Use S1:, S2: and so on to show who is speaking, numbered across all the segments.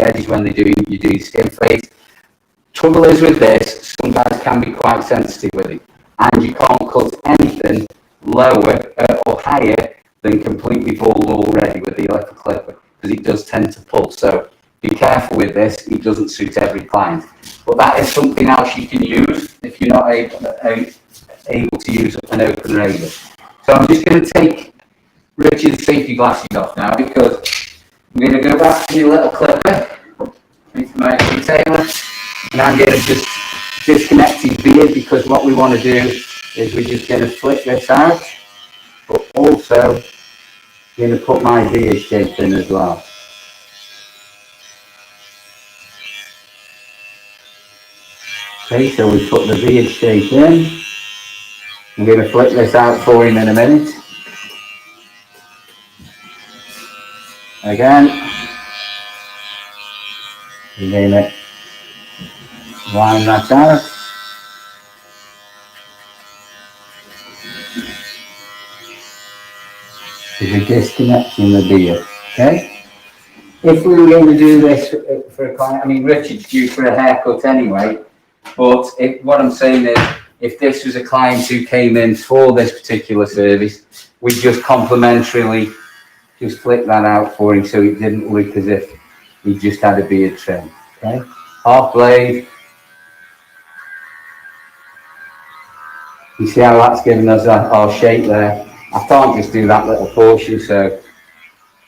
S1: edges when you do skin fade. Trouble is with this, some guys can be quite sensitive with it, and you can't cut anything lower or higher than completely bald already with the electric clipper, because it does tend to pull. So be careful with this, it doesn't suit every client. But that is something else you can use if you're not able to use an open razor. So I'm just going to take Richard's safety glasses off now, because I'm going to go back to the little clipper with my detailer, and I'm going to just disconnect his beard, because what we want to do is we're just going to flip this out, but also I'm going to put my beard shape in as well. Okay, so we put the beard shape in. I'm going to flip this out for him in a minute. Again, we're going to line that out. So we're disconnecting the beard, okay? If we were going to do this for a client, I mean, Richard's due for a haircut anyway, but what I'm saying is, if this was a client who came in for this particular service, we just complimentarily just flip that out for him, so it didn't look as if he just had a beard trim, okay? Half blade. You see how that's giving us our shape there? I can't just do that little portion, so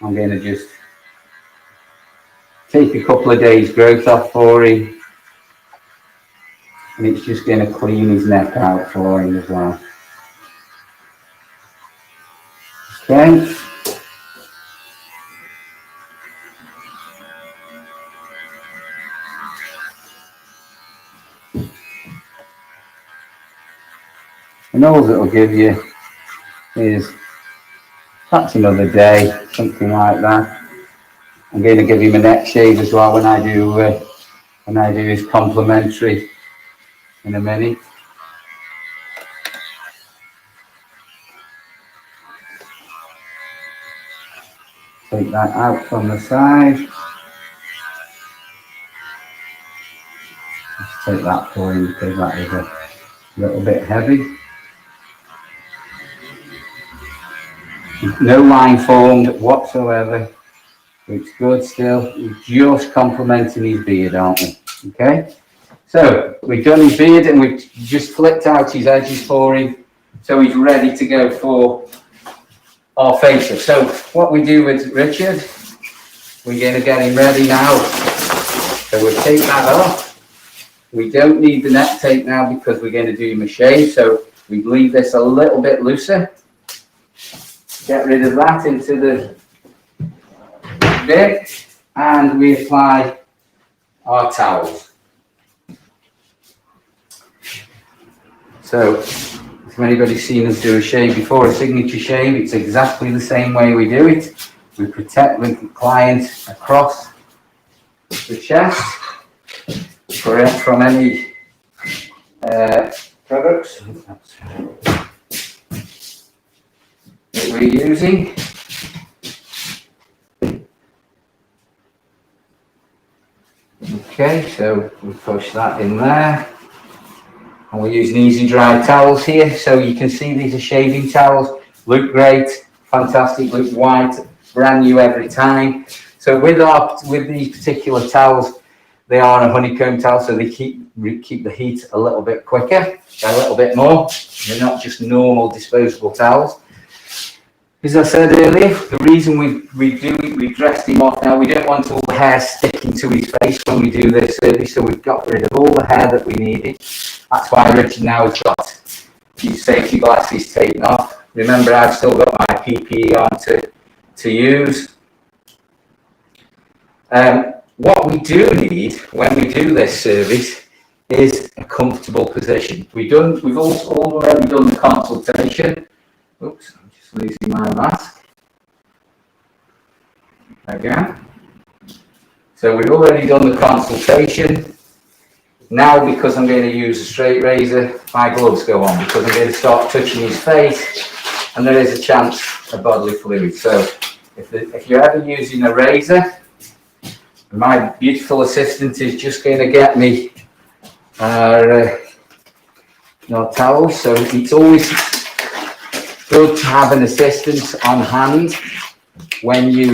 S1: I'm going to just take a couple of days growth off for him, and it's just going to clean his neck out for him as well. Okay. And all that will give you is perhaps another day, something like that. I'm going to give him a neck shave as well when I do his complimentary in a minute. Take that out from the side. Just take that for him, because that is a little bit heavy. No line formed whatsoever. It's good still. We're just complementing his beard, aren't we? Okay. So we've done his beard, and we've just flipped out his edges for him, so he's ready to go for our facial. So what we do with Richard, we're going to get him ready now. So we'll take that off. We don't need the neck tape now, because we're going to do him a shave. So we leave this a little bit looser. Get rid of that into the bit, and we apply our towels. So if anybody's seen us do a shave before, a signature shave, it's exactly the same way we do it. We protect the client across the chest from any products that we're using. Okay, so we push that in there, and we're using easy dry towels here. So you can see these are shaving towels, look great, fantastic, look white, brand new every time. So with these particular towels, they are a honeycomb towel, so they keep the heat a little bit quicker, a little bit more. They're not just normal disposable towels. As I said earlier, the reason we dressed him off now, we don't want all the hair sticking to his face when we do this service, so we've got rid of all the hair that we needed. That's why Richard now has got his safety glasses taken off. Remember, I've still got my PPE on to use. What we do need when we do this service is a comfortable position. We've also already done the consultation. Oops. Losing my mask again. So we've already done the consultation. Now, because I'm going to use a straight razor, my gloves go on, because I'm going to start touching his face, and there is a chance of bodily fluid. So if you're ever using a razor, My beautiful assistant is just going to get me our towel. So it's always good to have an assistant on hand when you're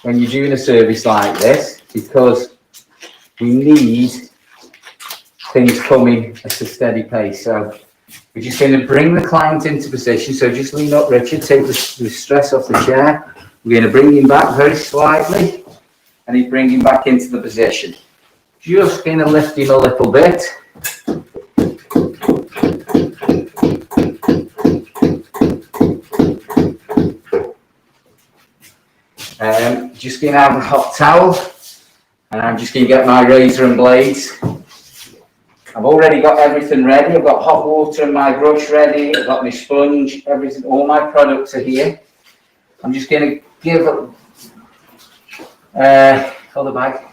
S1: doing a service like this, because we need things coming at a steady pace. So we're just going to bring the client into position. So just lean up, Richard, take the stress off the chair. We're going to bring him back very slightly, and he's bringing back into the position. Just going to lift him a little bit. Just going to have a hot towel, and I'm just going to get my razor and blades. I've already got everything ready. I've got hot water and my brush ready. I've got my sponge, everything, all my products are here. I'm just going to give hold the bag.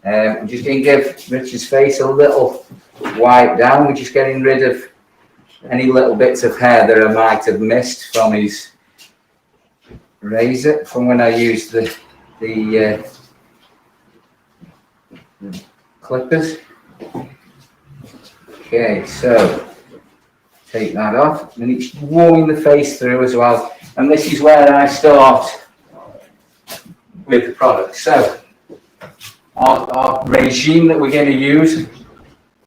S1: I'm just going to give Richard's face a little wipe down. We're just getting rid of any little bits of hair that I might have missed from his razor from when I used the clippers. Okay, so take that off, and it's warming the face through as well. And this is where I start with the product. So our regime that we're going to use,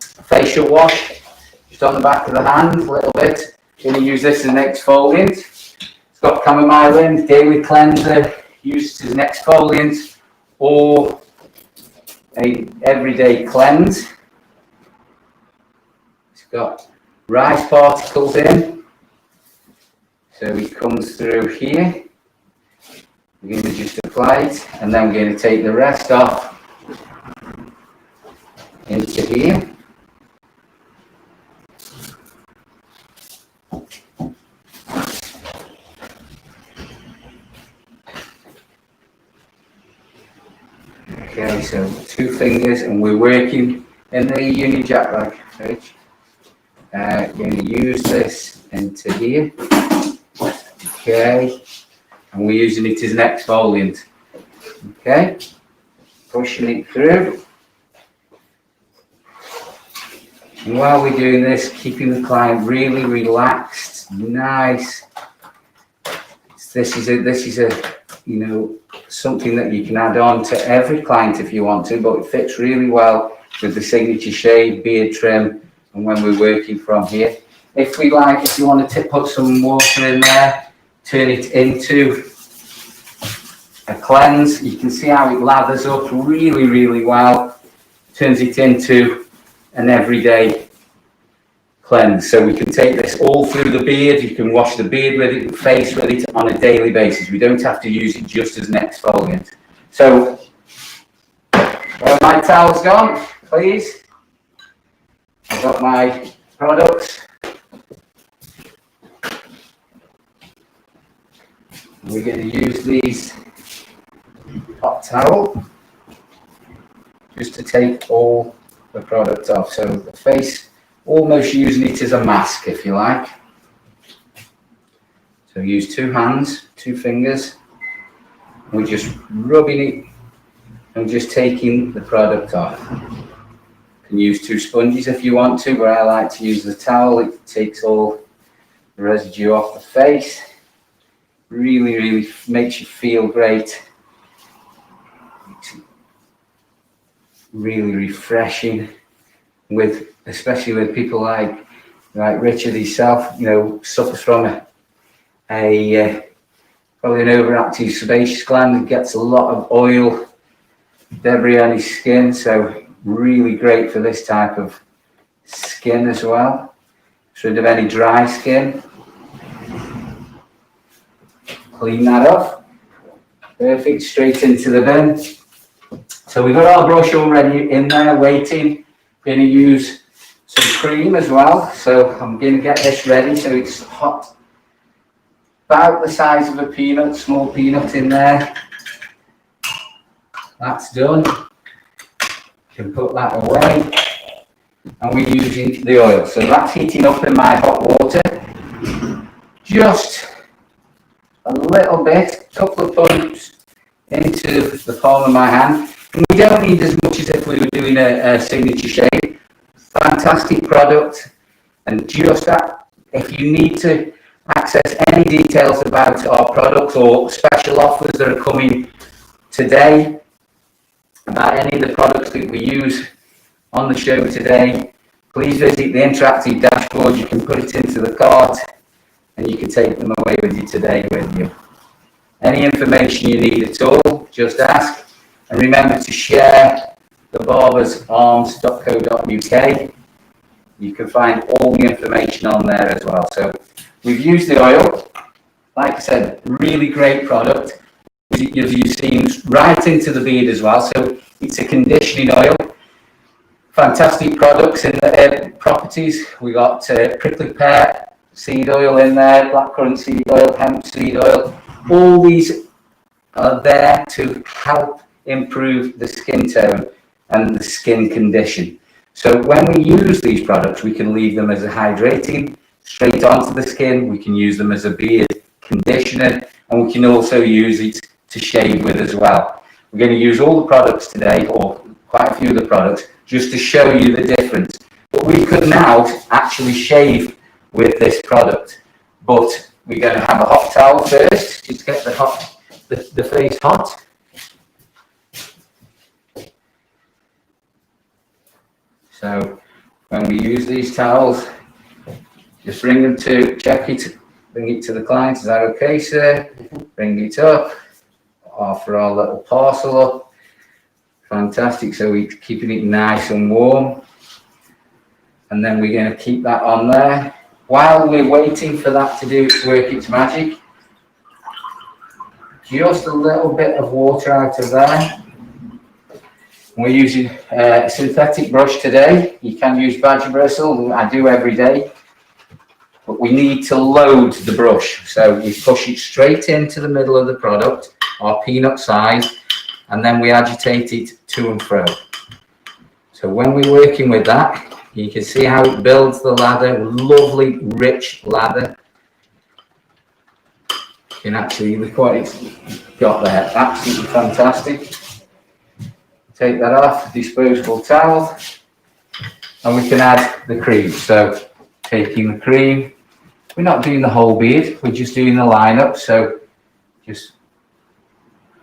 S1: facial wash, just on the back of the hand, a little bit. Going to use this as an exfoliant. It's got chamomile in, daily cleanser, used as an exfoliant or a everyday cleanse. It's got rice particles in, so it comes through here. We're going to just apply it, and then we're going to take the rest off into here. Okay, so 2 fingers, and we're working in the Uni Jack bag. Going to use this into here. Okay, and we're using it as an exfoliant. Okay, pushing it through. And while we're doing this, keeping the client really relaxed, nice. This is a something that you can add on to every client if you want to, but it fits really well with the signature shave, beard trim, and when we're working from here. If you want to put some water in there, turn it into a cleanse. You can see how it lathers up really, really well. Turns it into an everyday cleanse. So we can take this all through the beard. You can wash the beard with it, the face with it on a daily basis. We don't have to use it just as an exfoliant. So, where my towel's gone, please. I've got my products. We're going to use these hot towel just to take all the product off. So the face, almost using it as a mask, if you like. So use 2 hands, 2 fingers. We're just rubbing it and just taking the product off. You can use 2 sponges if you want to, but I like to use the towel. It takes all the residue off the face. Really, really makes you feel great. It's really refreshing, especially with people like Richard himself, suffers from probably an overactive sebaceous gland and gets a lot of oil debris on his skin. So really great for this type of skin as well. Gets rid of any dry skin. Clean that off. Perfect, straight into the bin. So we've got our brush already in there waiting. Going to use some cream as well. So I'm going to get this ready so it's hot. About the size of a peanut, small peanut in there. That's done. You can put that away. And we're using the oil. So that's heating up in my hot water. Just a little bit, couple of pumps, into the palm of my hand. And we don't need as much as if we were doing a signature shave. Fantastic product. And just that, if you need to access any details about our products or special offers that are coming today, about any of the products that we use on the show today, please visit the interactive dashboard. You can put it into the cart and you can take them away with you today with you. Any information you need at all, just ask. And remember to share the barbersarms.co.uk. You can find all the information on there as well. So we've used the oil. Like I said, really great product. As you've seen, right into the beard as well. So it's a conditioning oil. Fantastic products in the properties. We got prickly pear seed oil in there, blackcurrant seed oil, hemp seed oil. All these are there to help improve the skin tone and the skin condition. So when we use these products, we can leave them as a hydrating straight onto the skin. We can use them as a beard conditioner, and we can also use it to shave with as well. We're going to use all the products today, or quite a few of the products, just to show you the difference. But we could now actually shave with this product. But we're going to have a hot towel first, just get the face hot. So when we use these towels, just bring them to check it, bring it to the client. Is that okay, sir? Bring it up, offer our little parcel up. Fantastic. So we're keeping it nice and warm. And then we're going to keep that on there. While we're waiting for that to do its work, its magic, just a little bit of water out of there. We're using a synthetic brush today. You can use badger bristle, I do every day. But we need to load the brush. So we push it straight into the middle of the product, our peanut size, and then we agitate it to and fro. So when we're working with that, you can see how it builds the lather, lovely, rich lather. You can actually look what it's got there, absolutely fantastic. Take that off, disposable towel, and we can add the cream. So taking the cream, we're not doing the whole beard, we're just doing the lineup. So just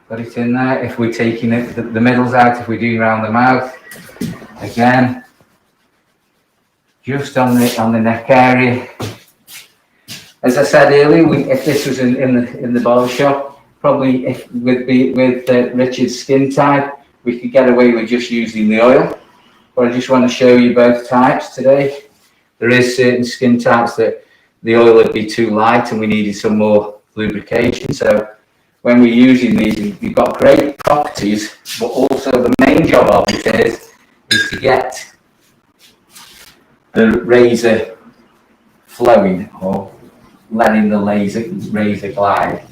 S1: put it in there. If we're taking it, the middles out, if we're doing around the mouth, again, just on the neck area. As I said earlier, if this was in the barber shop, probably with Richard's skin type, we could get away with just using the oil. But I just want to show you both types today. There is certain skin types that the oil would be too light and we needed some more lubrication. So when we're using these, you've got great properties, but also the main job of it is to get the razor flowing, or letting the razor glide.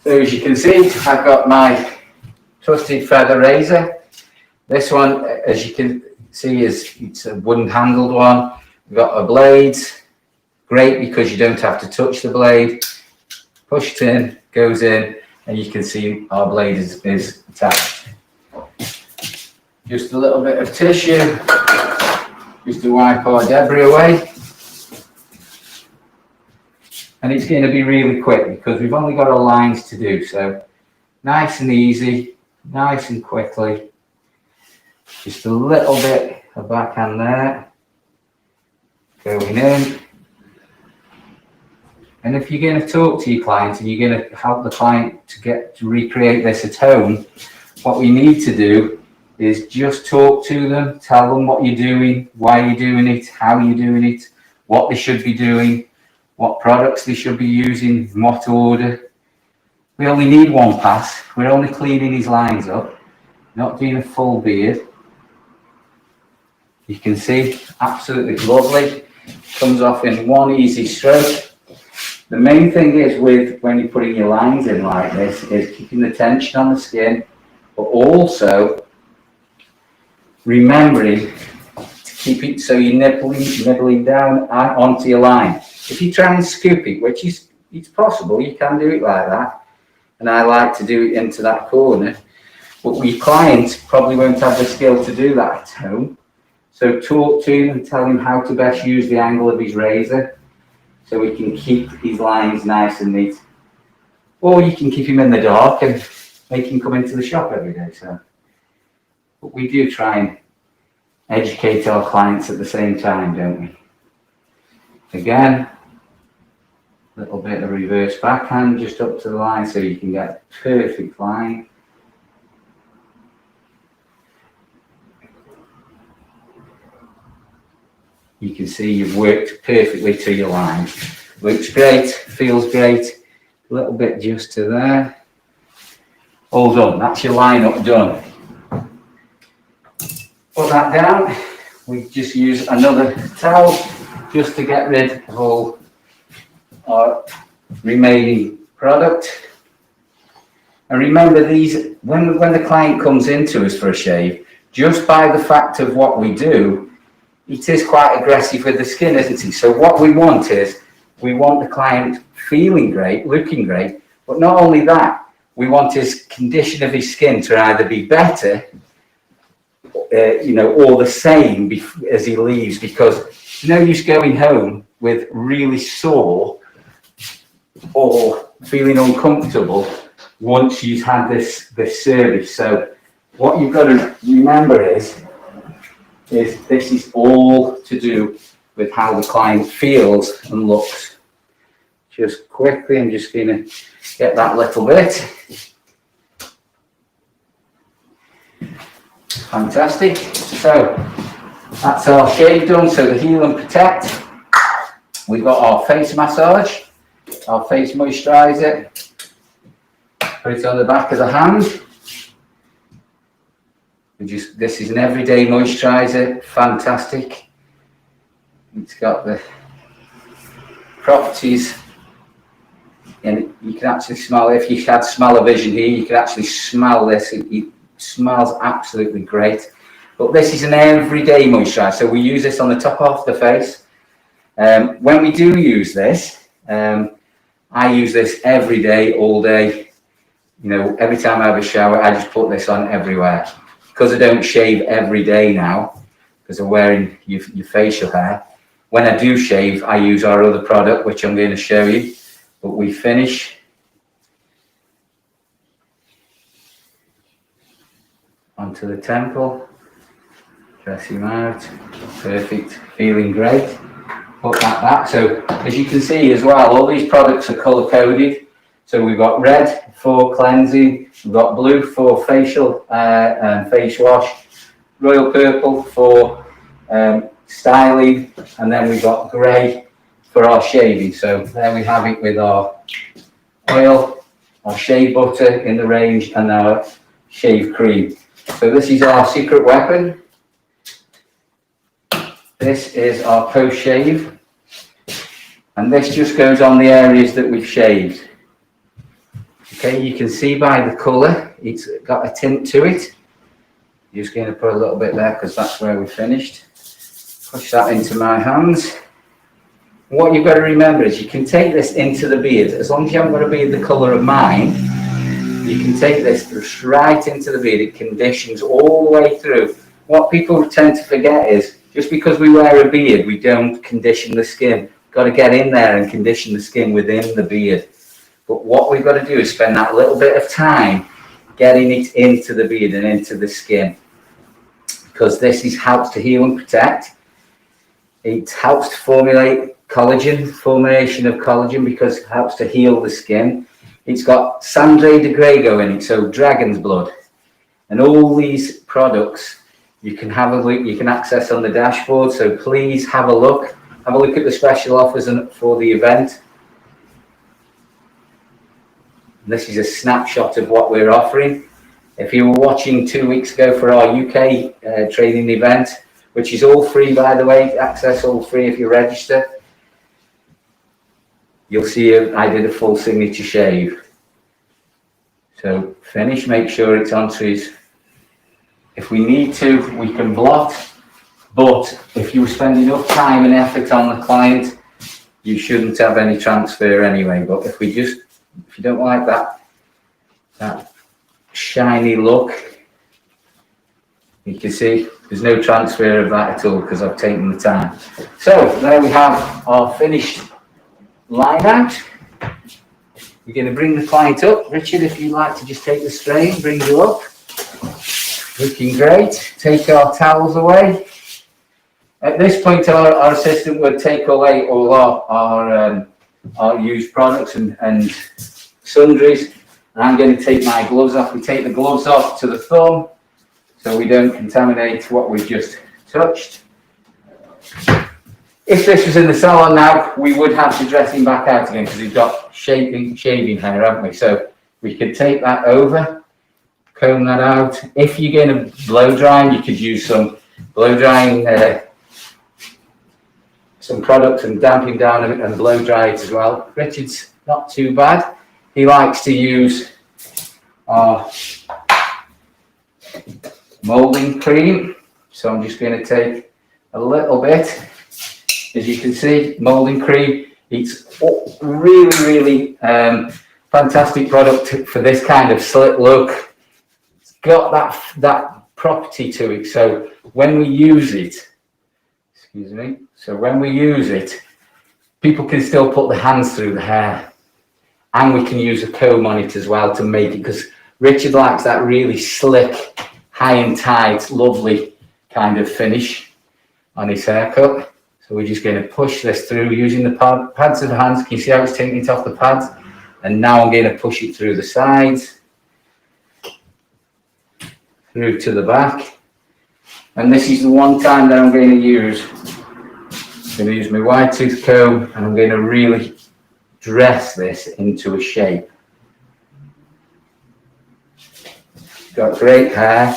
S1: So as you can see, I've got my trusted feather razor. This one, as you can see, it's a wooden handled one. We've got our blades, great because you don't have to touch the blade. Push it in, goes in, and you can see our blade is attached. Just a little bit of tissue, just to wipe our debris away. And it's going to be really quick because we've only got our lines to do. So nice and easy, nice and quickly. Just a little bit of backhand there, going in. And if you're going to talk to your client and you're going to help the client to recreate this at home, what we need to do is just talk to them, tell them what you're doing, why you're doing it, how you're doing it, what they should be doing, what products they should be using, in what order. We only need one pass. We're only cleaning his lines up, not doing a full beard. You can see, absolutely lovely. Comes off in one easy stroke. The main thing is when you're putting your lines in like this is keeping the tension on the skin, but also remembering to keep it so you're nibbling down onto your line. If you try and scoop it, which is it's possible, you can do it like that, and I like to do it into that corner. But your client probably won't have the skill to do that at home. So talk to him and tell him how to best use the angle of his razor so he can keep his lines nice and neat. Or you can keep him in the dark and make him come into the shop every day. So, but we do try and educate our clients at the same time, don't we? Again, a little bit of reverse backhand just up to the line so you can get a perfect line. You can see you've worked perfectly to your line. Looks great, feels great. A little bit just to there. All done, that's your line up done. Put that down. We just use another towel just to get rid of all our remaining product. And remember these, when the client comes into us for a shave, just by the fact of what we do, it is quite aggressive with the skin, isn't it? So what we want is, we want the client feeling great, looking great, but not only that, we want his condition of his skin to either be better, or the same as he leaves, because no use going home with really sore or feeling uncomfortable once you've had this service. So what you've got to remember is this is all to do with how the client feels and looks. Just quickly, I'm just going to get that little bit. Fantastic. So that's our shave done. So the heal and protect. We've got our face massage, our face moisturizer. Put it on the back of the hand. This is an everyday moisturizer, fantastic. It's got the properties, and you can actually smell it. If you had smell-o-vision here, you can actually smell this. It smells absolutely great. But this is an everyday moisturizer, so we use this on the top of the face. When we do use this, I use this every day, all day. Every time I have a shower, I just put this on everywhere. Because I don't shave every day now, because I'm wearing your facial hair. When I do shave, I use our other product, which I'm going to show you. But we finish onto the temple, dress him out, perfect, feeling great. Put that back. So as you can see as well, all these products are color coded. So we've got red for cleansing, we've got blue for facial and face wash, royal purple for styling, and then we've got grey for our shaving. So there we have it with our oil, our shave butter in the range, and our shave cream. So this is our secret weapon. This is our post shave, and this just goes on the areas that we've shaved. Okay, you can see by the colour, it's got a tint to it. I'm just going to put a little bit there because that's where we finished. Push that into my hands. What you've got to remember is you can take this into the beard. As long as you haven't got a beard the colour of mine, you can take this right into the beard. It conditions all the way through. What people tend to forget is, just because we wear a beard, we don't condition the skin. We've got to get in there and condition the skin within the beard. But what we've got to do is spend that little bit of time getting it into the beard and into the skin, because this helps to heal and protect. It helps to formulate collagen, formation of collagen, because it helps to heal the skin. It's got sangre de Grego in it, so dragon's blood. And all these products you can have a look, you can access on the dashboard. So please have a look. Have a look at the special offers for the event. This is a snapshot of what we're offering. If you were watching 2 weeks ago for our UK training event, which is all free, by the way, access all free if you register, you'll see I did a full signature shave. So finish, make sure it's onto his. If we need to, we can blot, but if you spend enough time and effort on the client, you shouldn't have any transfer anyway. But if you don't like that, that shiny look. You can see there's no transfer of that at all because I've taken the time. So there we have our finished line out. We're going to bring the client up. Richard, if you'd like to just take the strain, bring you up. Looking great. Take our towels away. At this point, our assistant would take away all our used products and sundries. And I'm going to take my gloves off. We take the gloves off to the thumb so we don't contaminate what we've just touched. If this was in the salon now, we would have to dress him back out again because he's got shaving hair, haven't we? So we could take that over, comb that out. If you're going to blow dry him, you could use some blow drying some products and damp him down a bit and blow dry it as well. Richard's not too bad. He likes to use our moulding cream. So I'm just going to take a little bit. As you can see, moulding cream. It's really fantastic product for this kind of slick look. It's got that property to it. So when we use it, people can still put their hands through the hair, and we can use a comb on it as well to make it, because Richard likes that really slick, high and tight, lovely kind of finish on his haircut. So we're just going to push this through using the pads of the hands. Can you see how it's taking it off the pads? And now I'm going to push it through the sides, through to the back. And this is the one time that I'm going to use my wide tooth comb, and I'm going to really dress this into a shape. Got great hair.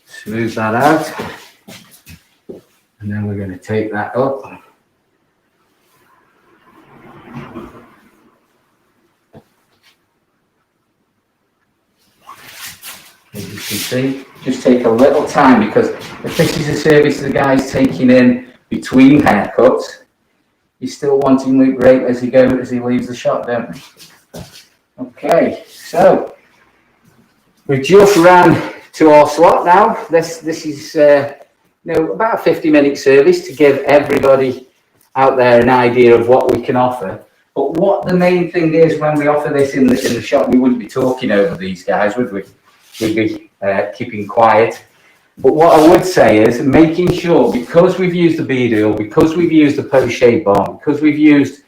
S1: Smooth that out, and then we're going to take that up. As you can see, just take a little time, because if this is a service the guy's taking in between haircuts, you still want him to look great as he leaves the shop, don't we? Okay, so we've just ran to our slot now. This is about a 50-minute service to give everybody out there an idea of what we can offer. But what the main thing is, when we offer this in the shop, we wouldn't be talking over these guys, would we? We'd be keeping quiet. But what I would say is making sure, because we've used the beard oil, because we've used the post-shave balm, because we've used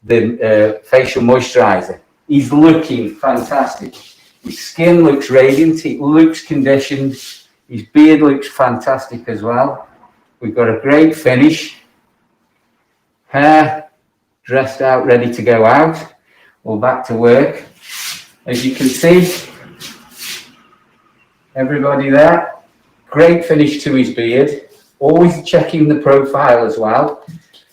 S1: the facial moisturizer, he's looking fantastic. His skin looks radiant, it looks conditioned, his beard looks fantastic as well. We've got a great finish. Hair dressed out, ready to go out, or back to work. As you can see, everybody there, great finish to his beard. Always checking the profile as well.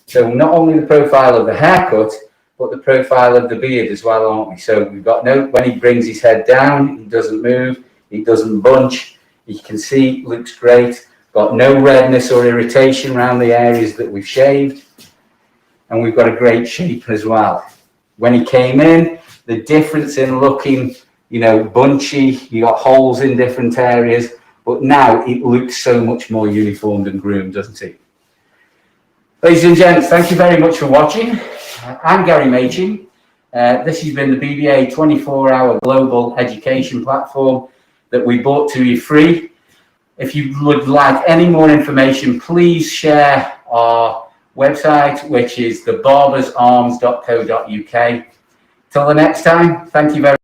S1: So not only the profile of the haircut, but the profile of the beard as well, aren't we? So we've got when he brings his head down, he doesn't move, he doesn't bunch. You can see, looks great. Got no redness or irritation around the areas that we've shaved. And we've got a great shape as well. When he came in, the difference in looking, bunchy, you got holes in different areas, but now it looks so much more uniformed and groomed, doesn't it? Ladies and gents, thank you very much for watching. I'm Gary Machin. This has been the BBA 24-hour global education platform that we brought to you free. If you would like any more information, please share our website, which is thebarbersarms.co.uk. Till the next time, thank you very much.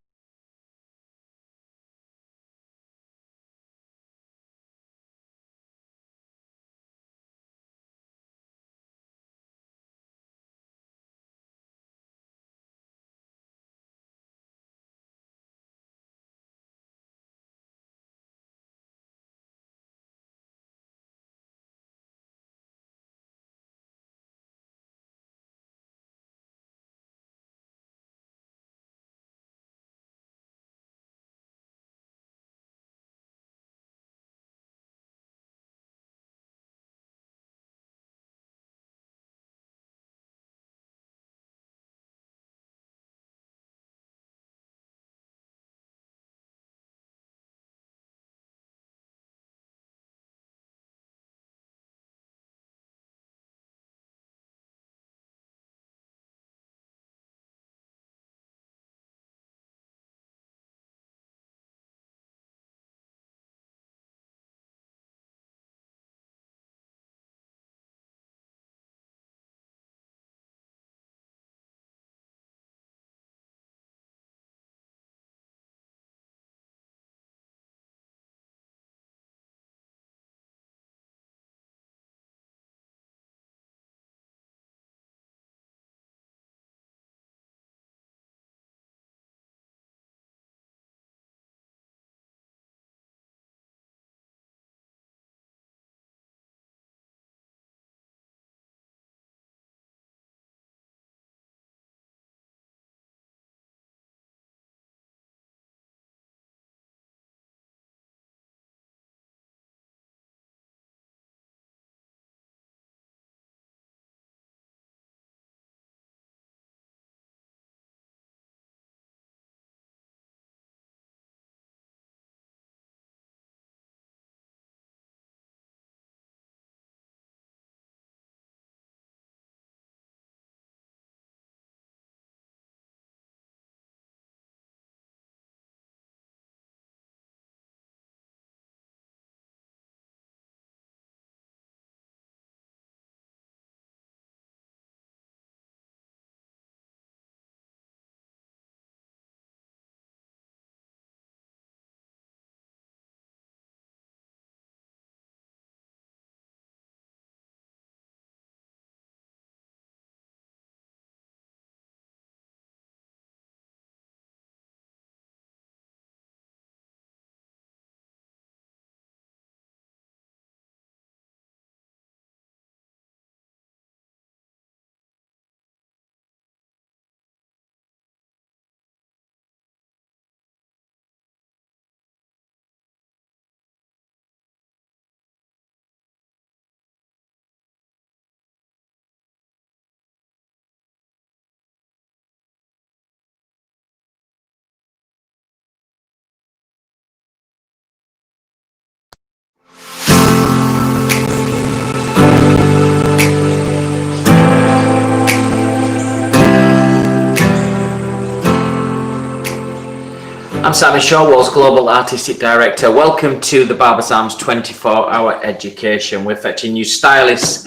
S2: I'm Simon Shawwall's Global Artistic Director. Welcome to the Barber's Arms 24-hour education. We're fetching you stylists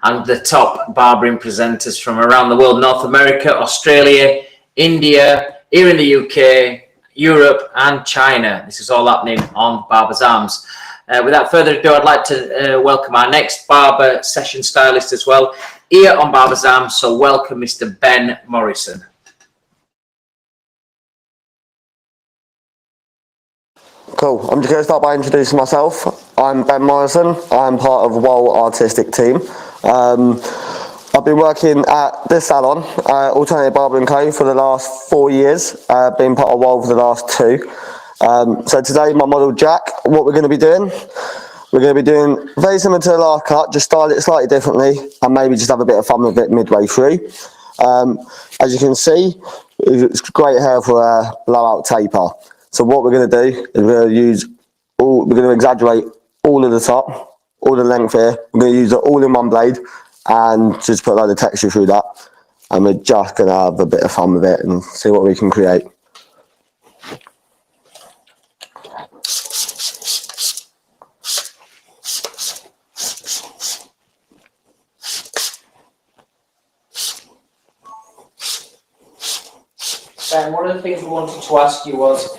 S2: and the top barbering presenters from around the world: North America, Australia, India, here in the UK, Europe and China. This is all happening on Barber's Arms. Without further ado, I'd like to welcome our next barber session stylist as well here on Barber's Arms. So welcome Mr. Ben Morrison.
S3: Cool. I'm just going to start by introducing myself. I'm Ben Morrison. I'm part of the Wool Artistic team. I've been working at this salon, Alternative Barber & Co, for the last 4 years, being part of Wool for the last 2. So today, my model Jack, what we're going to be doing, we're going to be doing very similar to the last cut, just style it slightly differently and maybe just have a bit of fun with it midway through. As you can see, it's great hair for a blowout taper. So what we're going to do is we're going to exaggerate all of the top, all the length here. We're going to use it all in one blade and just put a load of texture through that. And we're just going to have a bit of fun with it and see what we can create.
S2: Ben, one of the things we wanted to ask you was,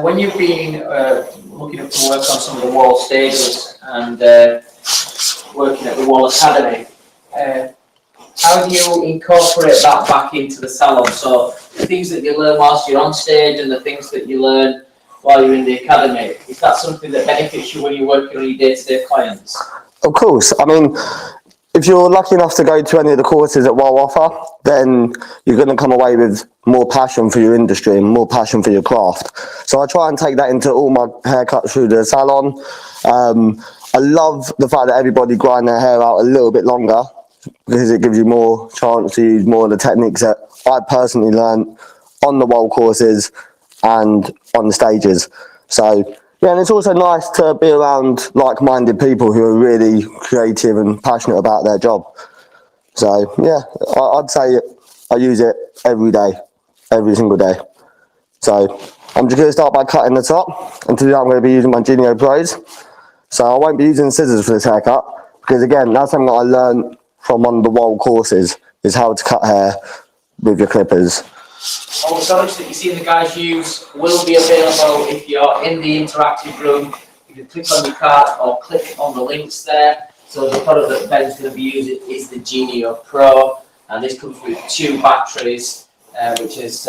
S2: when you've been looking up to work on some of the Wool stages and working at the Wool Academy, how do you incorporate that back into the salon? So the things that you learn whilst you're on stage and the things that you learn while you're in the academy, is that something that benefits you when you're working on your day-to-day clients?
S3: Of course. I mean, if you're lucky enough to go to any of the courses that Wool offer, then you're going to come away with more passion for your industry and more passion for your craft. So I try and take that into all my haircuts through the salon. I love the fact that everybody grind their hair out a little bit longer because it gives you more chance to use more of the techniques that I personally learned on the Wool courses and on the stages. So yeah, and it's also nice to be around like-minded people who are really creative and passionate about their job. So yeah, I'd say I use it every day, every single day. So I'm just going to start by cutting the top, and today I'm going to be using my Genio Pros. So I won't be using scissors for this haircut, because again, that's something that I learned from one of the Wool courses, is how to cut hair with your clippers.
S2: All the products that you see the guys use will be available if you're in the interactive room. You can click on your card or click on the links there. So the product that Ben's going to be using is the Genio Pro, and this comes with 2 batteries, which is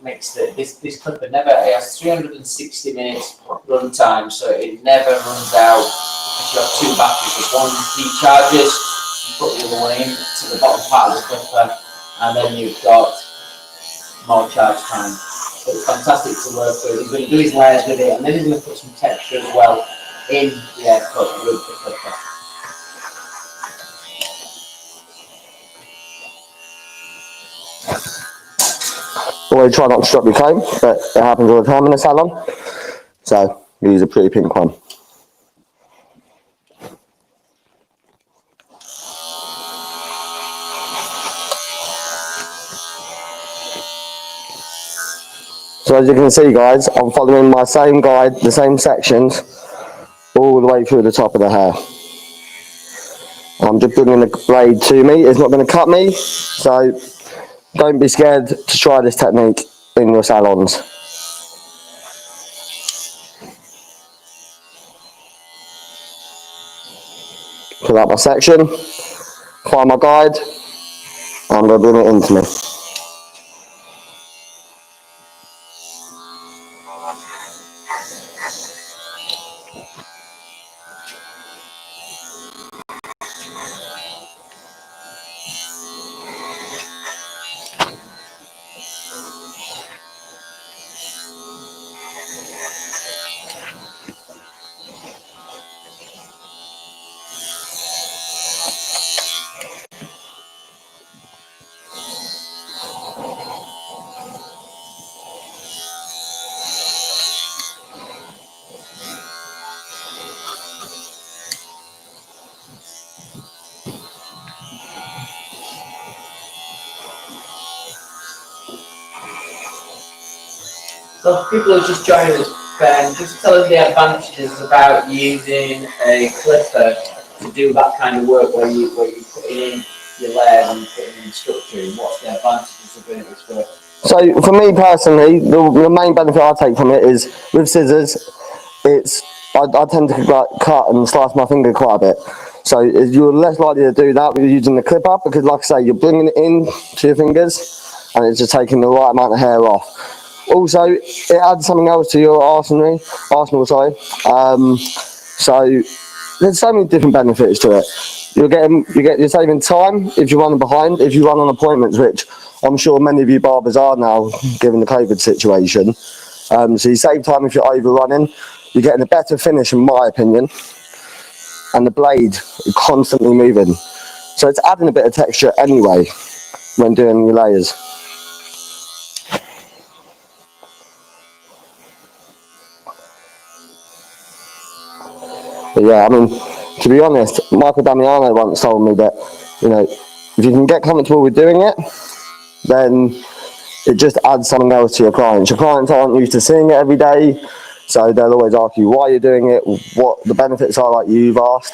S2: makes this clipper never, it has 360 minutes run time, so it never runs out because you have 2 batteries. If one recharges, you put the other one in to the bottom part of the clipper, and then you've got more charge time. So it's fantastic to work with. He's going to do his layers with it, and then he's going to put some texture as well in the haircut with the clipper.
S3: Always try not to drop your comb, but it happens all the time in the salon. So use a pretty pink one. So as you can see, guys, I'm following my same guide, the same sections, all the way through the top of the hair. I'm just bringing the blade to me. It's not going to cut me, so don't be scared to try this technique in your salons. Pull out my section, find my guide, and I'm going to bring it into me.
S2: So for people who just joined us, Ben, just tell us the advantages about using a clipper to do that kind of work where you're putting in your layers and putting in structuring. What's the advantages of doing this work?
S3: So for me personally, the main benefit I take from it is with scissors, I tend to like cut and slice my finger quite a bit. So you're less likely to do that with using the clipper because, like I say, you're bringing it in to your fingers and it's just taking the right amount of hair off. Also, it adds something else to your arsenal. So there's so many different benefits to it. You're saving time if you're running behind, if you run on appointments, which I'm sure many of you barbers are now, given the COVID situation. So you save time if you're overrunning. You're getting a better finish, in my opinion, and the blade is constantly moving. So it's adding a bit of texture anyway when doing your layers. But yeah, I mean, to be honest, Michael Damiano once told me that, if you can get comfortable with doing it, then it just adds something else to your clients. Your clients aren't used to seeing it every day, so they'll always ask you why you're doing it, what the benefits are, like you've asked.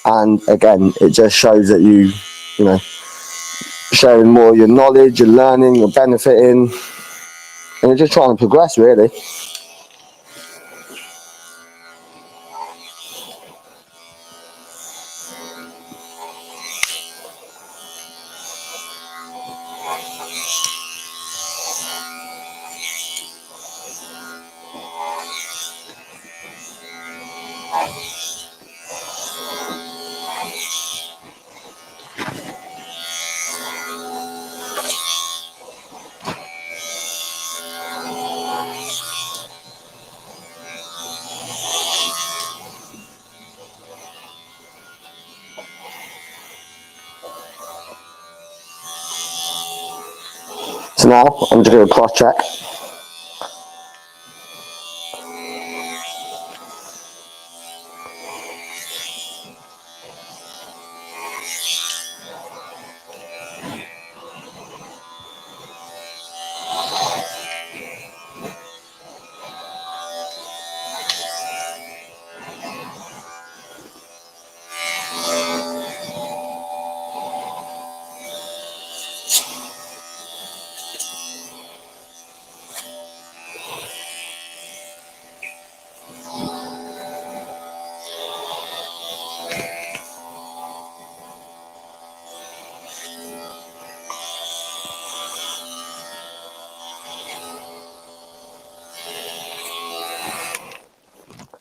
S3: And again, it just shows that you know, sharing more of your knowledge, you're learning, you're benefiting, and you're just trying to progress, really. So now I'm just going to cross check.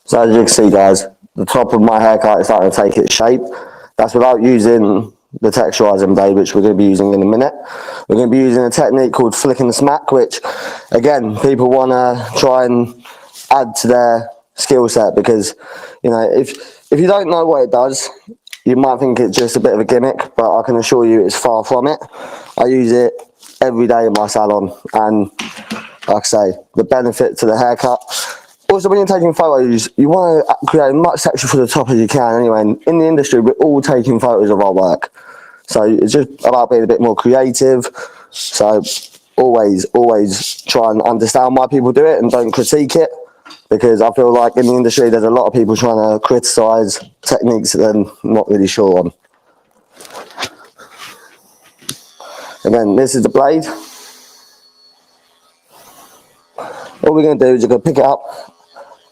S3: So as you can see, guys, the top of my haircut is starting to take its shape. That's without using the texturizing blade, which we're going to be using in a minute. We're going to be using a technique called flick and smack, which, again, people want to try and add to their skill set because, if you don't know what it does, you might think it's just a bit of a gimmick, but I can assure you it's far from it. I use it every day in my salon, and like I say, the benefit to the haircut. Also, when you're taking photos, you want to create as much texture for the top as you can anyway. And in the industry, we're all taking photos of our work. So it's just about being a bit more creative. So always try and understand why people do it and don't critique it. Because I feel like in the industry, there's a lot of people trying to criticise techniques that they're not really sure on. Again, this is the blade. All we're going to do is you're going to pick it up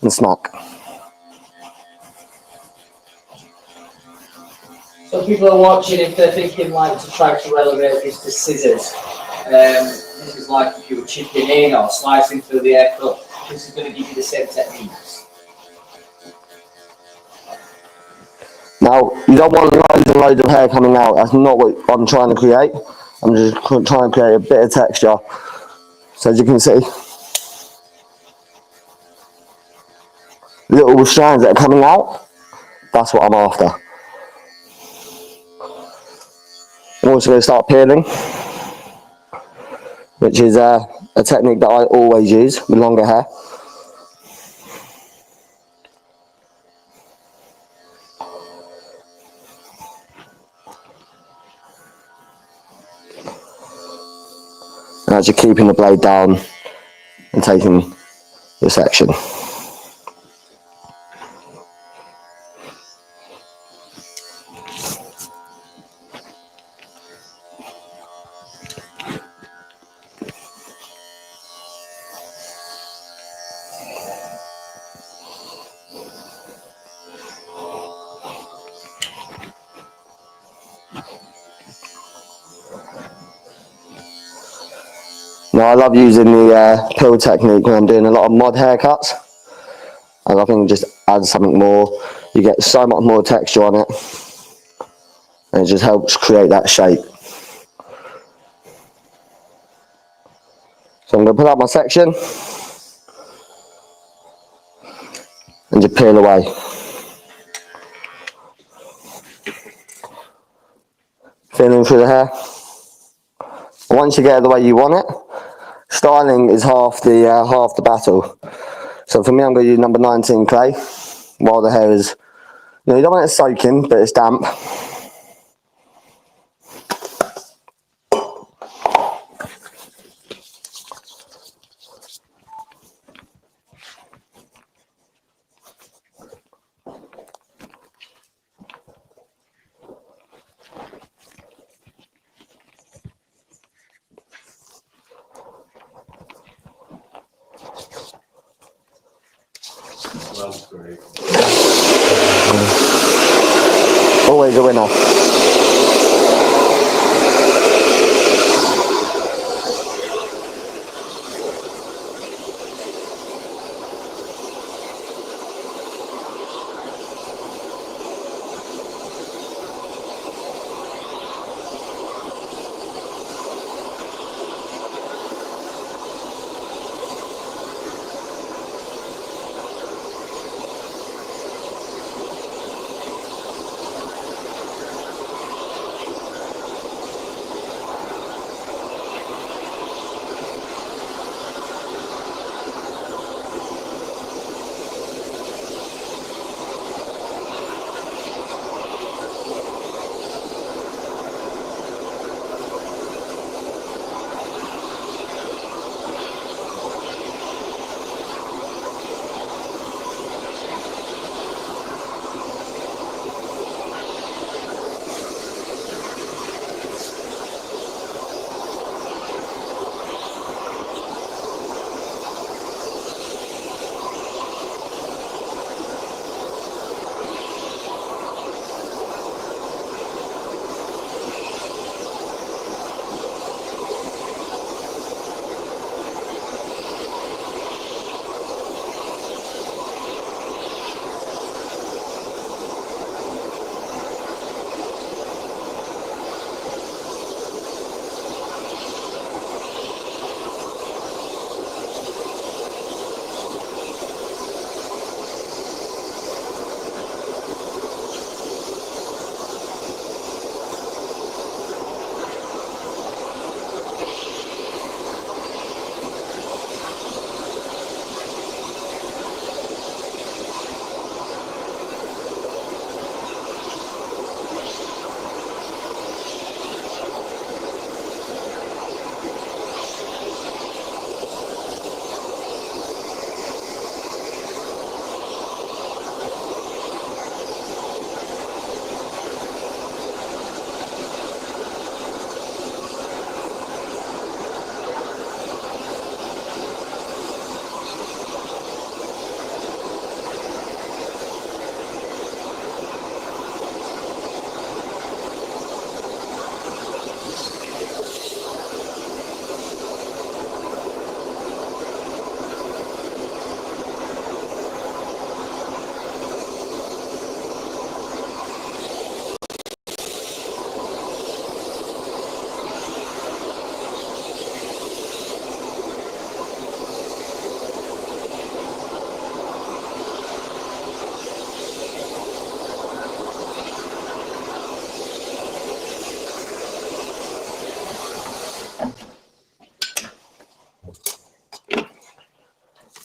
S3: and smack.
S2: So people are watching, if they're thinking like to try to elevate this to scissors, this is like if you were chipping in or slicing through the haircut, this is going to give you the same techniques.
S3: Now, you don't want loads and loads of hair coming out. That's not what I'm trying to create. I'm just trying to create a bit of texture. So as you can see, little strands that are coming out, that's what I'm after. I'm also going to start peeling, which is a technique that I always use with longer hair. And as you're keeping the blade down and taking your section. Now I love using the pill technique when I'm doing a lot of mod haircuts, and I think it just adds something more. You get so much more texture on it, and it just helps create that shape. So I'm going to pull out my section and just peel away. Feeling through the hair. And once you get it the way you want it, styling is half the battle. So for me, I'm going to use number 19 clay while the hair is, you don't want it soaking, but it's damp.
S4: That's great.
S3: Always a winner.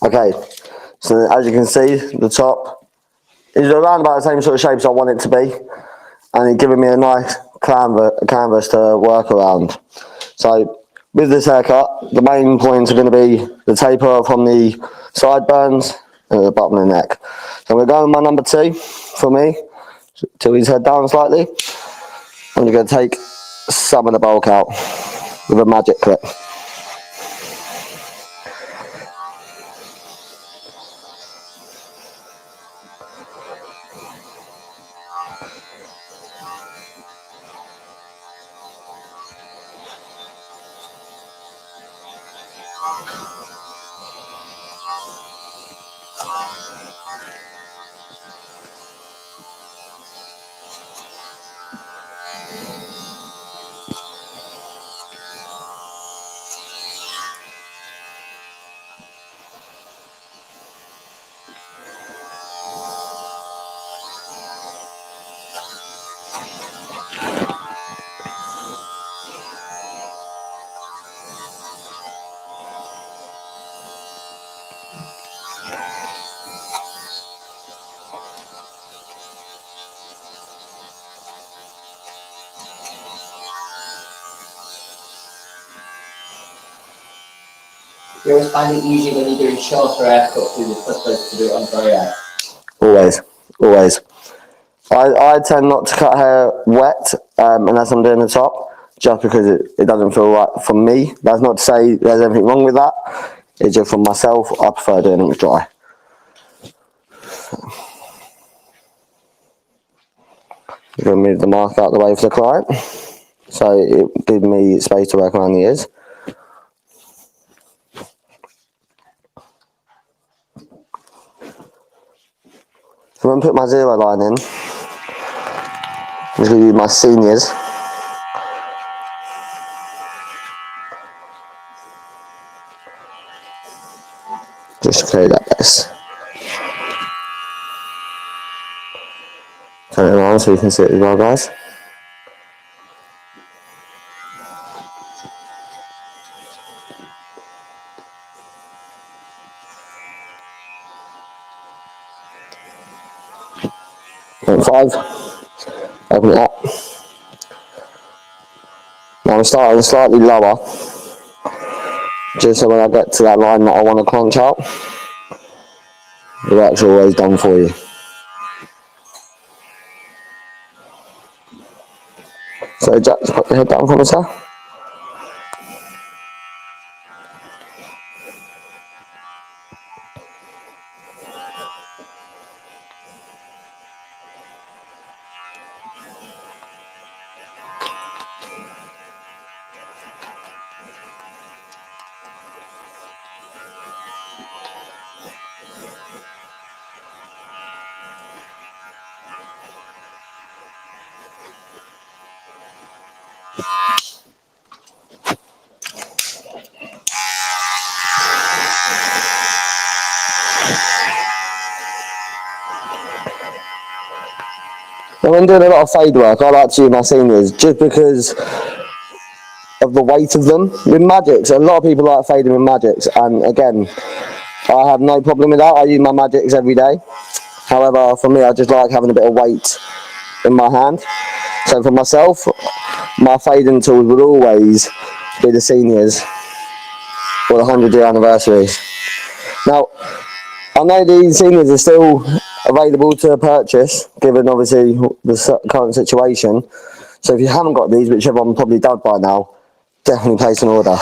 S3: Okay, so as you can see, the top is around about the same sort of shape as I want it to be, and it's giving me a nice canvas to work around. So with this haircut, the main points are going to be the taper from the sideburns, and at the bottom of the neck. So I'm going to go with my number 2 for me, till his head down slightly. I'm going to take some of the bulk out with a magic clip.
S2: You always find it easy when you're doing shorter haircuts with the clippers to do it on dry hair.
S3: Always, always. I tend not to cut hair wet unless I'm doing the top, just because it doesn't feel right for me. That's not to say there's anything wrong with that. It's just for myself, I prefer doing it dry. I'm going to move the mask out of the way for the client, so it gives me space to work around the ears. So I'm going to put my 0 line in. I'm going to use my seniors. Just to create that base. Turn it around so you can see it as well, guys. Point 5. Open it up. Now I'm starting slightly lower, just so when I get to that line that I want to crunch out, the work's always done for you. So Jack, just put your head down for me, sir. Now when doing a lot of fade work, I like to use my seniors, just because of the weight of them. With magics, a lot of people like fading with magics, and again, I have no problem with that. I use my magics every day. However, for me, I just like having a bit of weight in my hand. So for myself, my fading tools would always be the seniors or the 100-year anniversaries. Now, I know these seniors are still available to purchase, given obviously the current situation. So if you haven't got these, which everyone probably does by now, definitely place an order.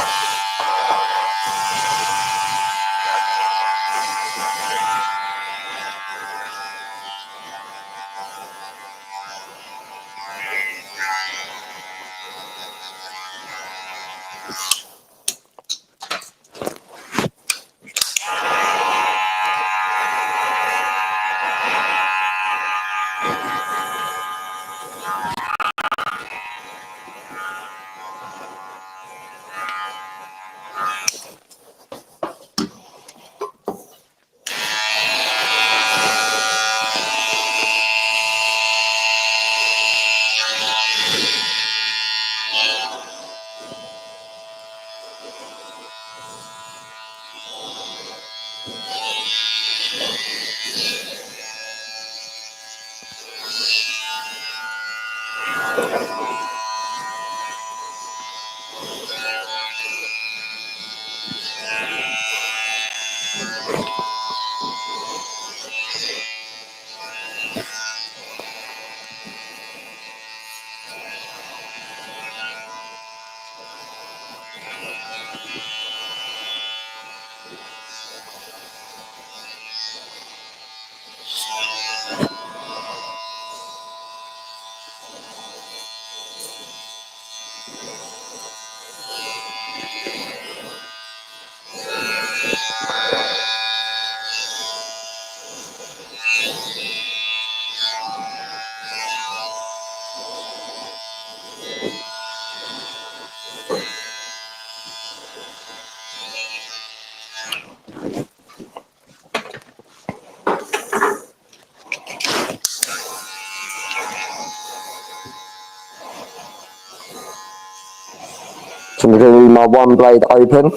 S3: So I'm going to do my one blade open,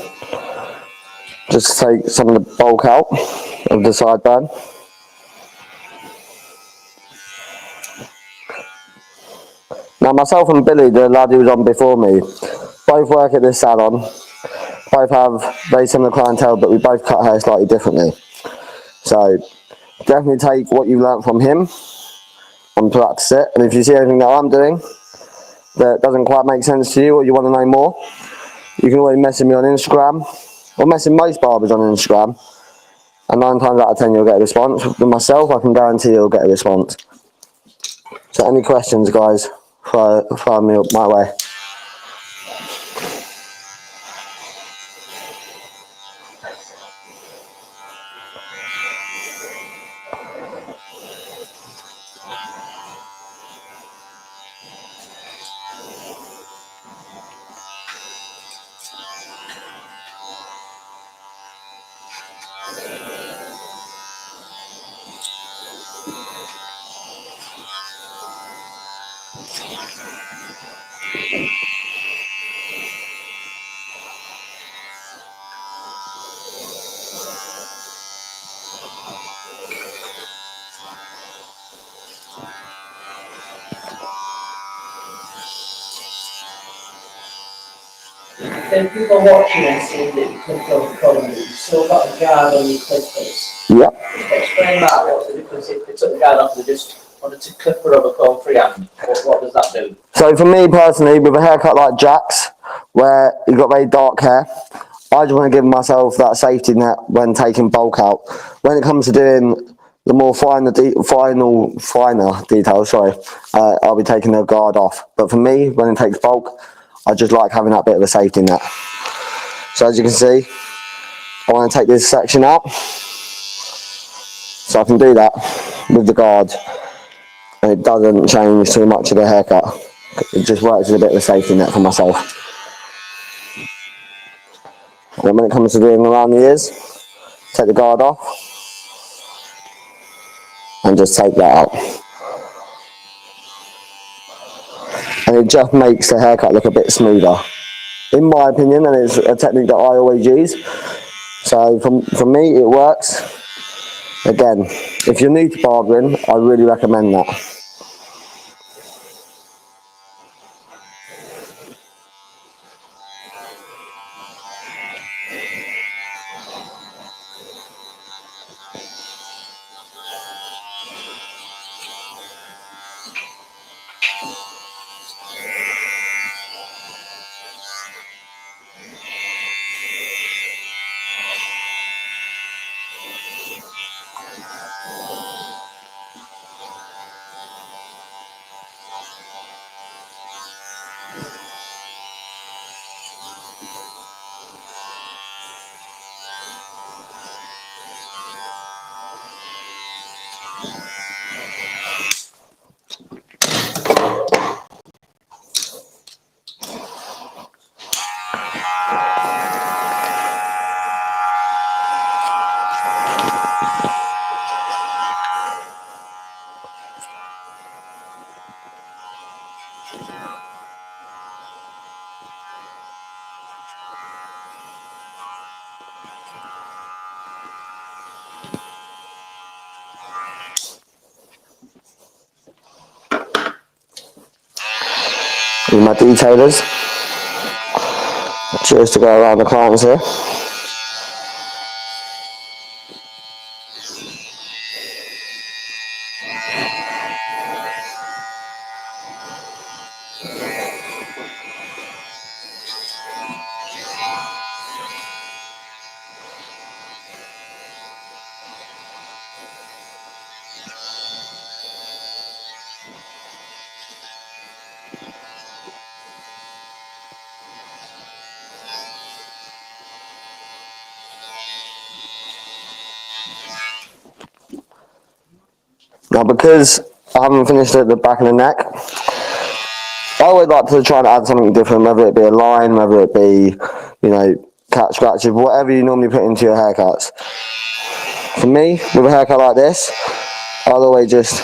S3: just to take some of the bulk out of the sideburn. Now myself and Billy, the lad who was on before me, both work at this salon, both have very similar clientele, but we both cut hair slightly differently. So definitely take what you learnt from him and practice it, and if you see anything that I'm doing that doesn't quite make sense to you or you want to know more, you can always message me on Instagram, or message most barbers on Instagram, and 9 times out of 10 you'll get a response. With myself, I can guarantee you'll get a response. So any questions, guys, fire me up my way.
S2: Then people watching and seeing that you clip on the column, you've still got a guard on your clippers.
S3: Yep.
S2: Explain that, what's the difference if they took the guard off and they just wanted to clip a rubber comb freehand? What does that do?
S3: So for me personally, with a haircut like Jack's, where you've got very dark hair, I just want to give myself that safety net when taking bulk out. When it comes to doing the more finer details, I'll be taking the guard off. But for me, when it takes bulk, I just like having that bit of a safety net. So as you can see, I want to take this section out, so I can do that with the guard, and it doesn't change too much of the haircut. It just works as a bit of a safety net for myself. And when it comes to doing around the ears, take the guard off and just take that out. And it just makes the haircut look a bit smoother, in my opinion, and it's a technique that I always use. So for me, it works. Again, if you're new to barbering, I really recommend that. With my detailers, just to go around the clients here. Now, because I haven't finished at the back of the neck, I always like to try and add something different, whether it be a line, whether it be, you know, cat scratches, whatever you normally put into your haircuts. For me, with a haircut like this, I'll always just,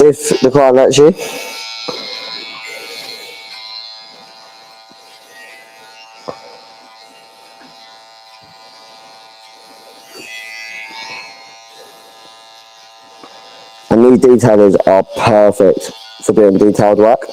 S3: if the client lets you, And these detailers are perfect for doing detailed work.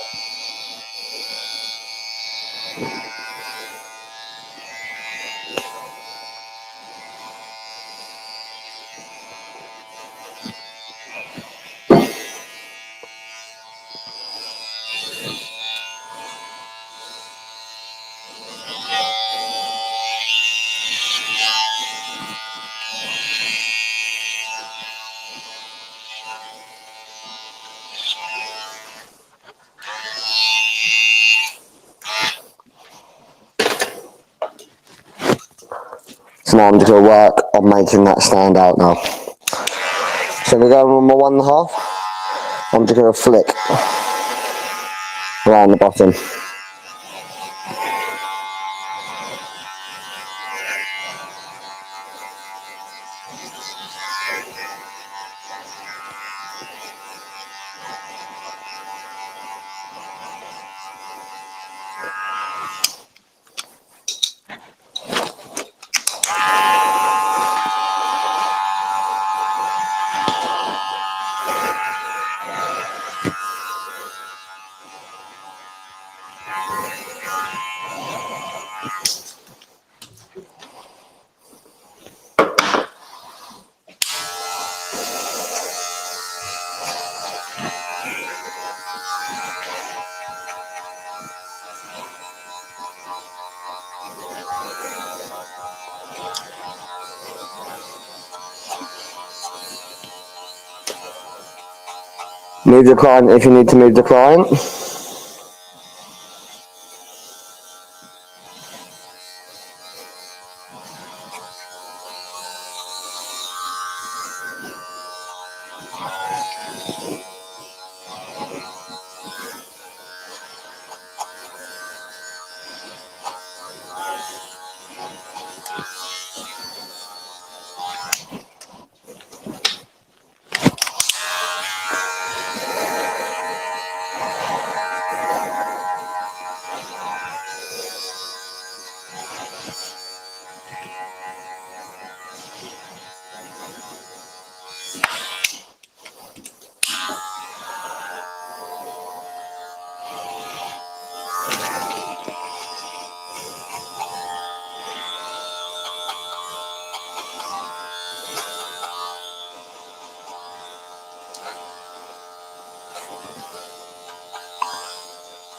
S3: So now I'm just going to work on making that stand out now. So we're going on my 1.5. I'm just going to flick around the bottom. Move the client if you need to move the client.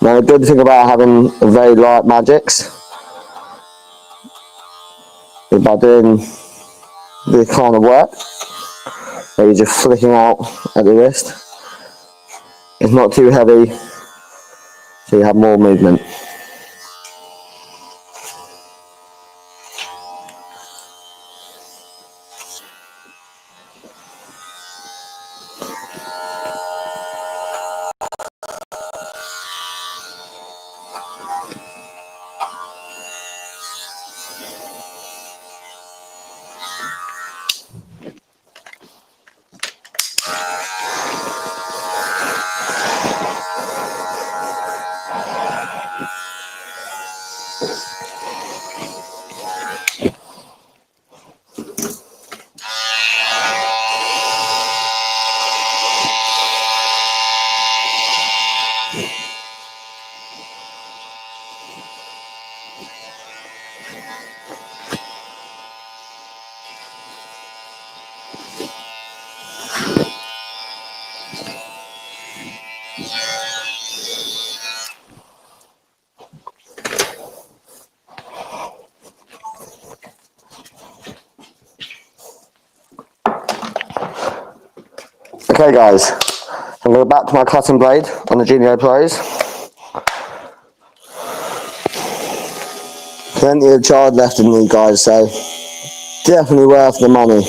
S3: Now the good thing about having very light magics is by doing this kind of work, where you're just flicking out at the wrist, it's not too heavy, so you have more movement. Okay guys, I'm going back to my cutting blade on the Genio Pros. Plenty of chard left in these guys, so definitely worth the money.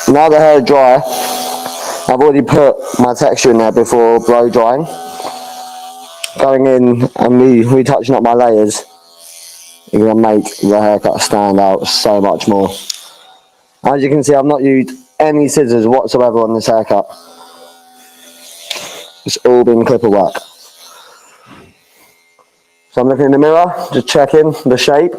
S3: Now the hair is dry, I've already put my texture in there before blow drying. Going in and retouching up my layers, you're going to make the haircut stand out so much more. As you can see, I've not used any scissors whatsoever on this haircut. It's all been clipper work. So I'm looking in the mirror, just checking the shape.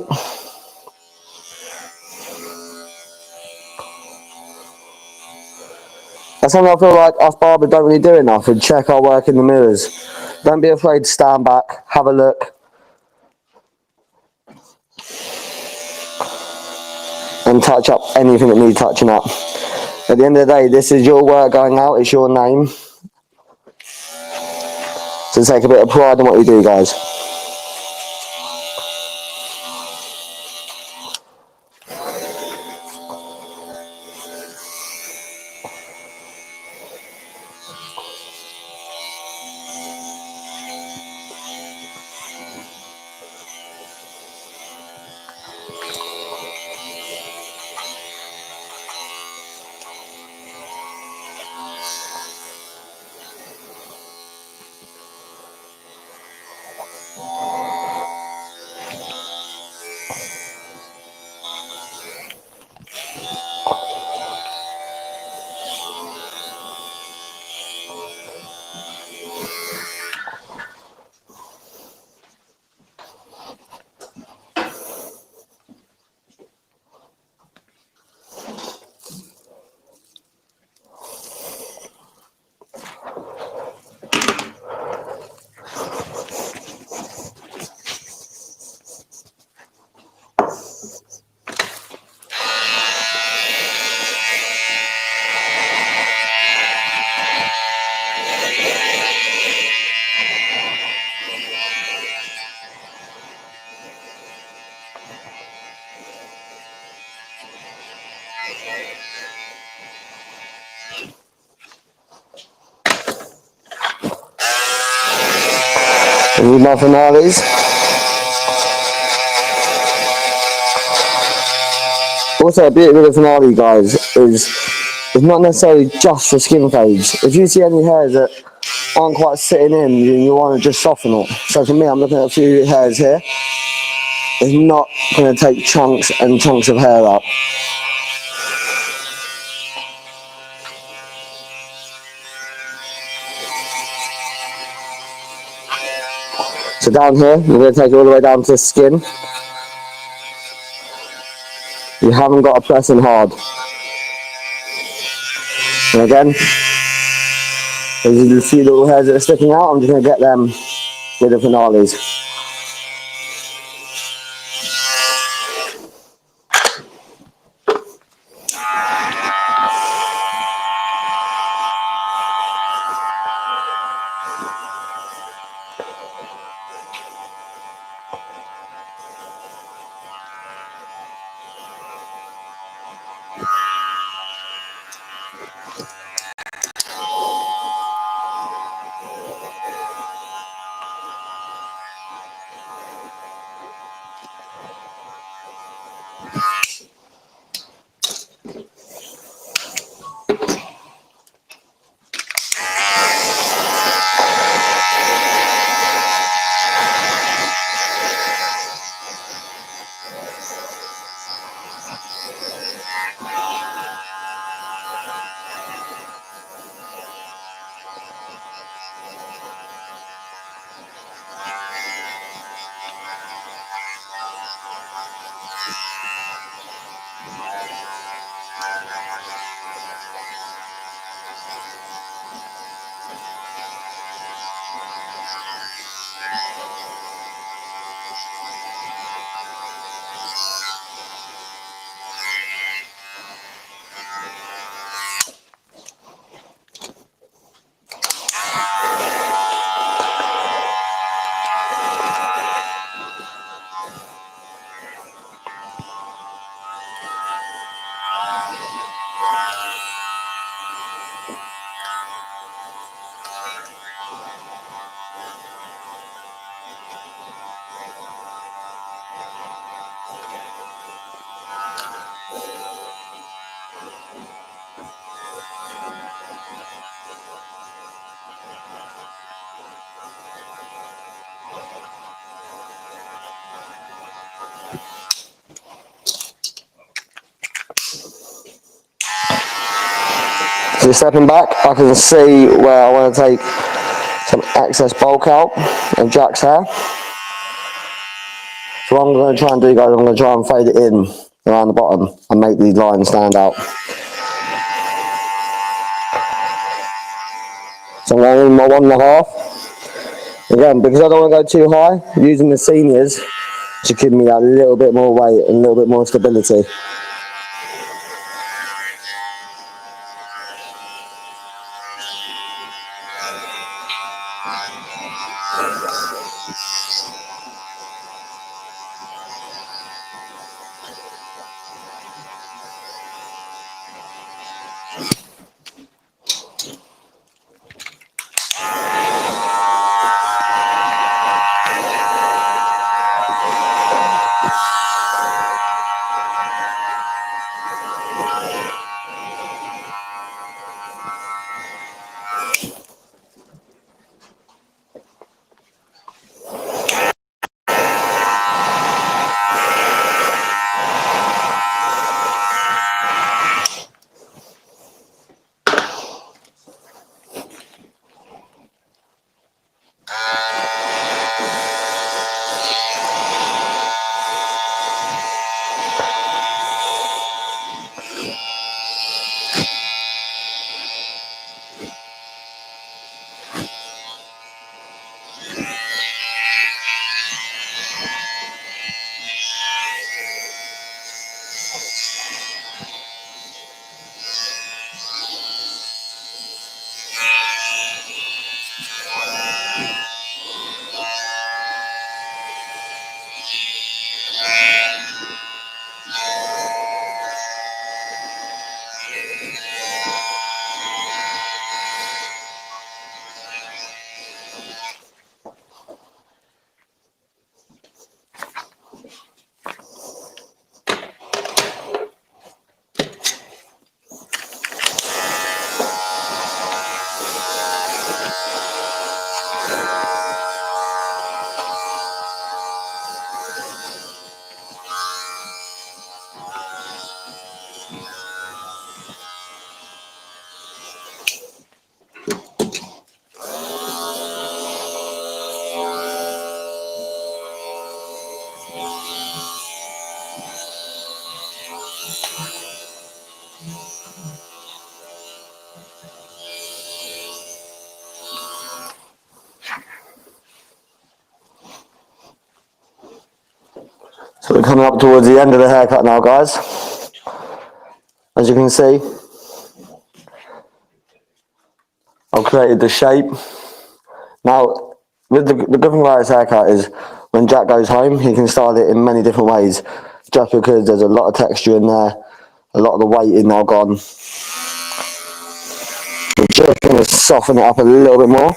S3: That's something I feel like us barbers don't really do enough, and check our work in the mirrors. Don't be afraid to stand back, have a look, and touch up anything that needs touching up. At the end of the day, this is your work going out, it's your name. So take a bit of pride in what you do, guys. With my finales. Also, a beauty with the finale, guys, is it's not necessarily just for skin fades. If you see any hairs that aren't quite sitting in, you want to just soften it. So for me, I'm looking at a few hairs here. It's not going to take chunks and chunks of hair up. So down here, you're going to take it all the way down to the skin. You haven't got to press in hard. And again, there's a few little hairs that are sticking out. I'm just going to get them with the finales. So stepping back, I can see where I want to take some excess bulk out of Jack's hair. So what I'm going to try and do, guys, I'm going to try and fade it in around the bottom and make these lines stand out. So I'm going in my 1.5. Again, because I don't want to go too high, using the seniors to give me that little bit more weight and a little bit more stability. So we're coming up towards the end of the haircut now, guys. As you can see, I've created the shape. Now, with the good thing about this haircut is when Jack goes home, he can style it in many different ways, just because there's a lot of texture in there, a lot of the weight is now gone. We're just going to soften it up a little bit more.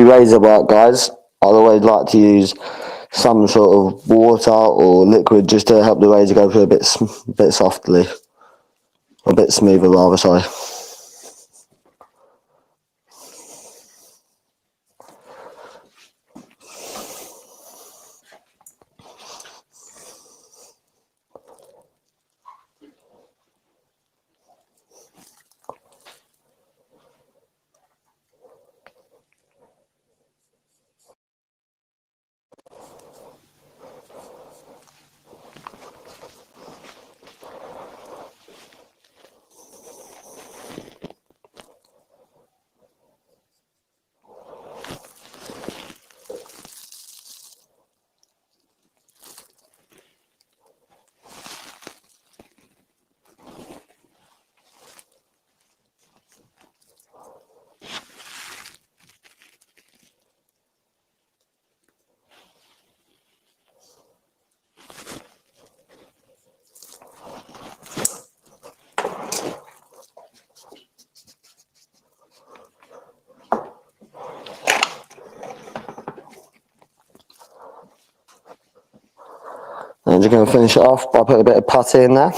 S3: do razor work, guys, I'd always like to use some sort of water or liquid just to help the razor go through a bit softly, a bit smoother rather, sorry. I'm just going to finish it off by putting a bit of putty in there.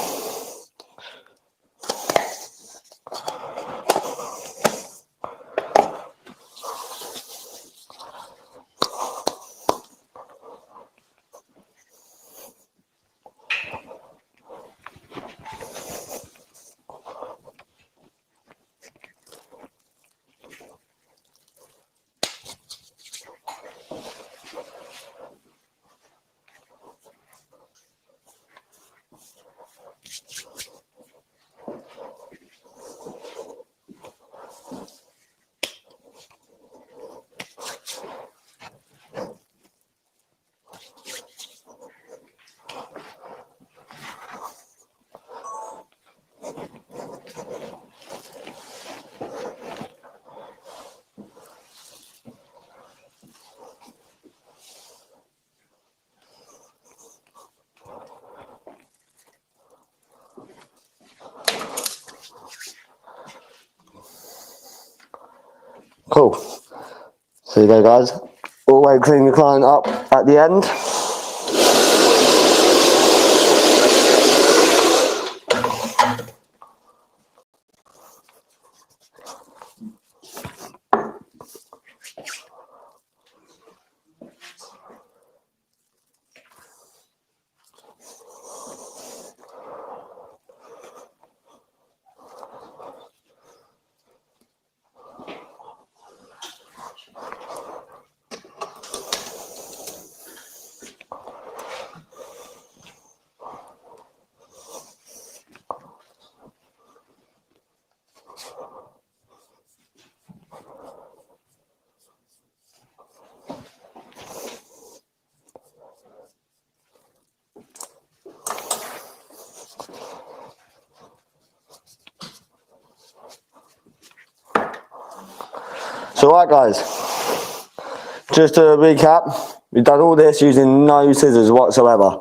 S3: Cool. So you go, guys. Always clean your client up at the end. So right, guys, just to recap, we've done all this using no scissors whatsoever.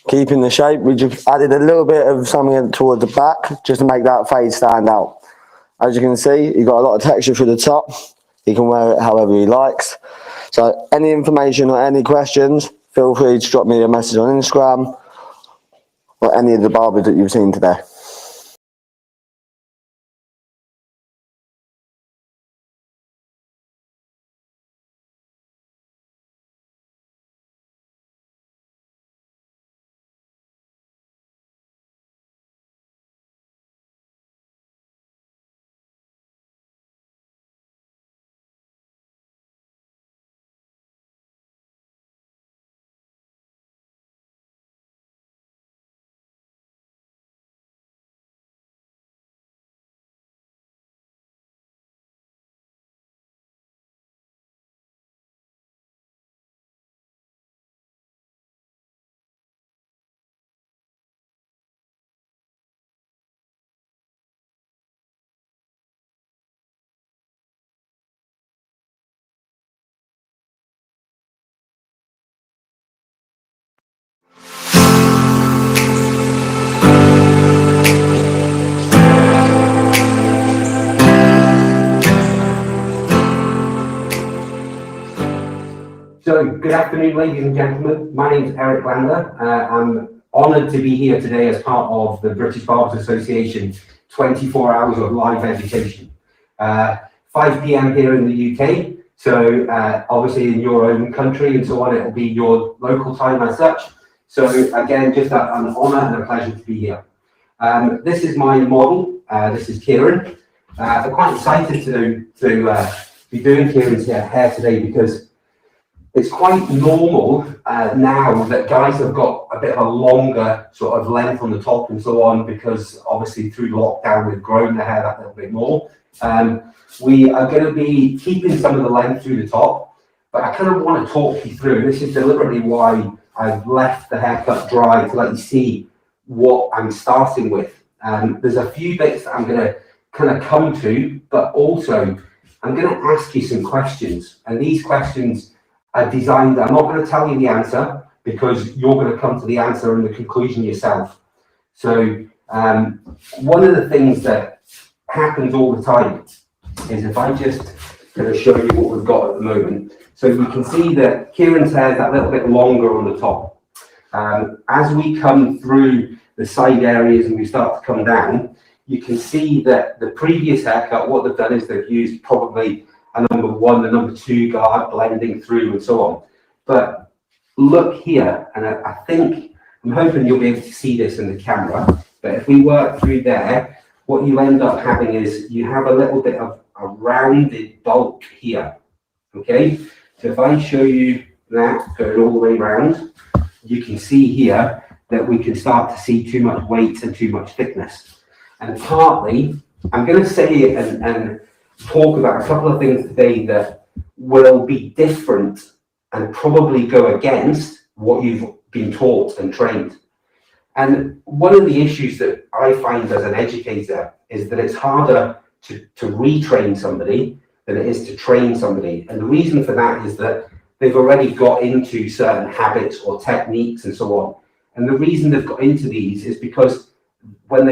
S3: Keeping the shape, we just added a little bit of something towards the back just to make that fade stand out. As you can see, you've got a lot of texture through the top. You can wear it however he likes. So any information or any questions, feel free to drop me a message on Instagram or any of the barbers that you've seen today.
S4: So, good afternoon, ladies and gentlemen. My name is Eric Lander. I'm honoured to be here today as part of the British Barbers Association 24 hours of live education. 5 p.m. here in the UK, so obviously in your own country and so on, it'll be your local time as such. So again, just an honour and a pleasure to be here. This is my model. This is Kieran. I'm quite excited to be doing Kieran's hair today because it's quite normal now that guys have got a bit of a longer sort of length on the top and so on, because obviously through lockdown we've grown the hair that little bit more. We are going to be keeping some of the length through the top, but I kind of want to talk you through. This is deliberately why I've left the haircut dry, to let you see what I'm starting with. There's a few bits that I'm going to kind of come to, but also I'm going to ask you some questions, and these questions are designed, I'm not going to tell you the answer because you're going to come to the answer and the conclusion yourself. So one of the things that happens all the time is, if I just kind of show you what we've got at the moment. So you can see that Kieran's hair is that little bit longer on the top. As we come through the side areas and we start to come down, you can see that the previous haircut, what they've done is they've used probably a number 1, a number 2 guard blending through and so on. But look here, and I'm hoping you'll be able to see this in the camera, but if we work through there, what you end up having is you have a little bit of a rounded bulk here, okay? So if I show you that going all the way around, you can see here that we can start to see too much weight and too much thickness. And partly, I'm going to say it and talk about a couple of things today that will be different and probably go against what you've been taught and trained. And one of the issues that I find as an educator is that it's harder to retrain somebody than it is to train somebody. And the reason for that is that they've already got into certain habits or techniques and so on. And the reason they've got into these is because when they were